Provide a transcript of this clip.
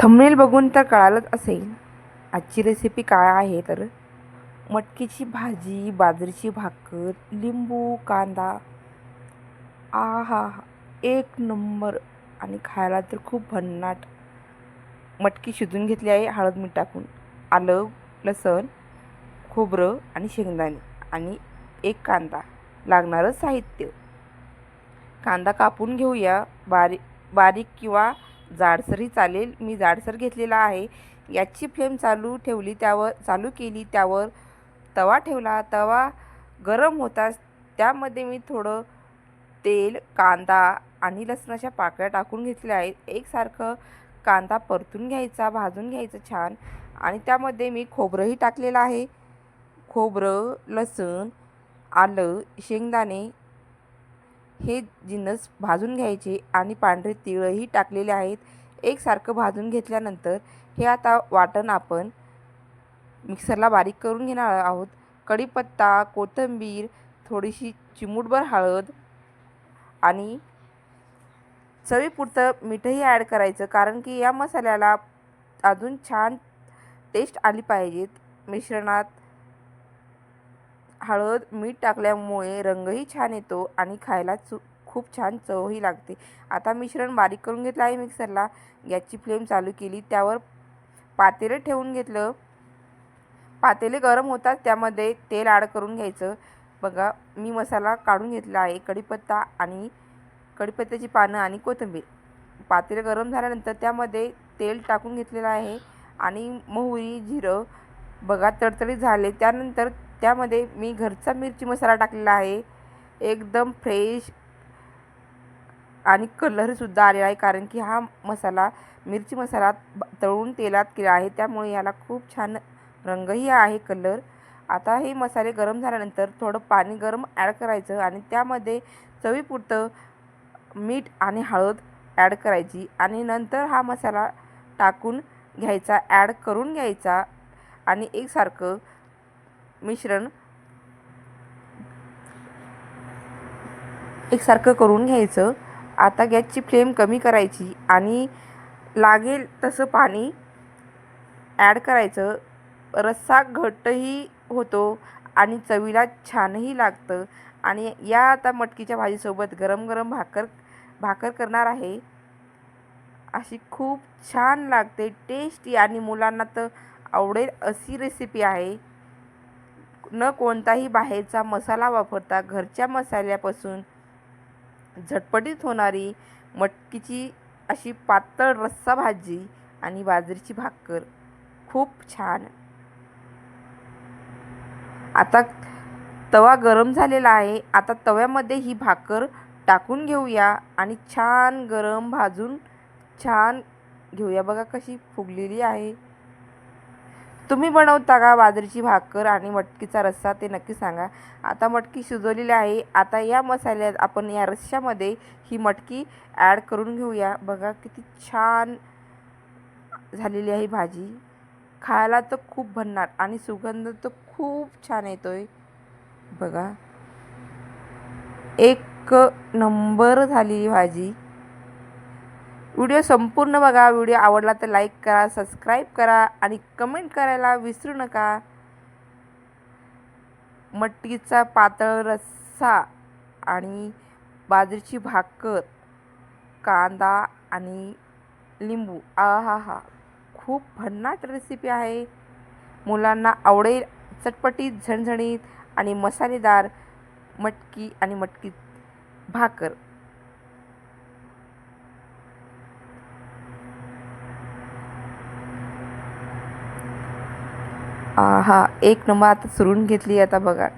Thumbnail बघून तर कळालंच असेल आजची रेसिपी काय आहे. तर मटकीची भाजी, बाजरीची भाकर, लिंबू, कांदा, आहा, एक नंबर. आणि खायला तर खूप भन्नाट. मटकी शिजून घेतली आहे हळद मीठ टाकून. आलं, लसूण, खोबरं आणि शेंगदाणे आणि एक कांदा. लागणारं साहित्य: कांदा कापून घेऊया. बारीक किंवा जाडसरही चालेल. मी जाडसर घेतलेला आहे. याची फ्लेम चालू केली, त्यावर तवा ठेवला. तवा गरम होताच त्यामध्ये मी थोडं तेल, कांदा आणि लसणाच्या पाकळ्या टाकून घेतल्या आहेत. एकसारखं कांदा परतून घ्यायचा, भाजून घ्यायचं छान. आणि त्यामध्ये मी खोबरंही टाकलेलं आहे. खोबरं, लसूण, आलं, शेंगदाणे हे जिन्नस भाजून घ्यायचे आणि पांढरे तिळही टाकलेले आहेत. एकसारखं भाजून घेतल्यानंतर हे आता वाटण आपण मिक्सरला बारीक करून घेणार आहोत. कढीपत्ता, कोथिंबीर, थोडीशी चिमूटभर हळद आणि चवीपुरतं मीठही ॲड करायचं, कारण की या मसाल्याला अजून छान टेस्ट आली पाहिजेत. मिश्रणात हळद मीठ टाकल्यामुळे रंगही छान येतो आणि खायला खूप छान चवही लागते. आता मिश्रण बारीक करून घेतलं आहे मिक्सरला. गॅसची फ्लेम चालू केली, त्यावर पातेलं ठेवून घेतलं. पातेले गरम होतात त्यामध्ये तेल ॲड करून घ्यायचं. बघा, मी मसाला काढून घेतला आहे. कढीपत्ता आणि कढीपत्त्याची पानं आणि कोथिंबीर. पातेलं गरम झाल्यानंतर त्यामध्ये तेल टाकून घेतलेलं आहे आणि मोहरी, जिरं बघा तडतडीत झाले. त्यानंतर त्यामध्ये मी घरचा मिरची मसाला टाकलेला आहे. एकदम फ्रेश आणि कलरसुद्धा आलेला आहे, कारण की हा मसाला मिरची मसाला तळून तेलात केला आहे, त्यामुळे याला खूप छान रंगही आहे, कलर. आता हे मसाले गरम झाल्यानंतर थोडं पाणी गरम ॲड करायचं आणि त्यामध्ये चवीपुरतं मीठ आणि हळद ॲड करायची आणि नंतर हा मसाला टाकून घ्यायचा, ॲड करून घ्यायचा आणि एकसारखं मिश्रण करून घ्यायचं. आता गॅसची फ्लेम कमी करायची आणि लागेल तसं पाणी ॲड करायचं. रस्सा घट्टही होतो आणि चवीला छानही लागतं. आणि या आता मटकीच्या भाजीसोबत गरम गरम भाकर करणार आहे. अशी खूप छान लागते, टेस्टी आणि मुलांना तर आवडेल अशी रेसिपी आहे. न कोणताही बाहेरचा मसाला वापरता घरच्या मसाल्यापासून झटपटीत होणारी मटकीची अशी पातळ रस्सा भाजी आणि बाजरीची भाकर खूप छान. आता तवा गरम झालेला आहे. आता तव्यामध्ये ही भाकर टाकून घेऊया आणि छान गरम भाजून छान घेऊया. बघा कशी फुगलेली आहे. तुम्ही बनवता का बाजरीची भाकर आणि मटकीचा रस्सा, ते नक्की सांगा. आता मटकी शिजवलेली आहे. आता या मसाल्यात आपण या रस्स्यामध्ये ही मटकी ॲड करून घेऊया. बघा किती छान झालेली आहे भाजी. खायला तर खूप भन्नाट आणि सुगंध तर खूप छान येतोय. बघा, एक नंबर झालेली भाजी. व्हिडिओ संपूर्ण बघा. व्हिडिओ आवडला तर लाईक करा, सबस्क्राईब करा आणि कमेंट करायला विसरू नका. मटकीचा पातळ रस्सा आणि बाजरीची भाकर, कांदा आणि लिंबू, आहा, खूप भन्नाट रेसिपी आहे. मुलांना आवडेल. चटपटीत, झणझणीत आणि मसालेदार मटकी आणि मटकी भाकर. आहा, एक नंबर. आता सुरून घेतली. आता बघा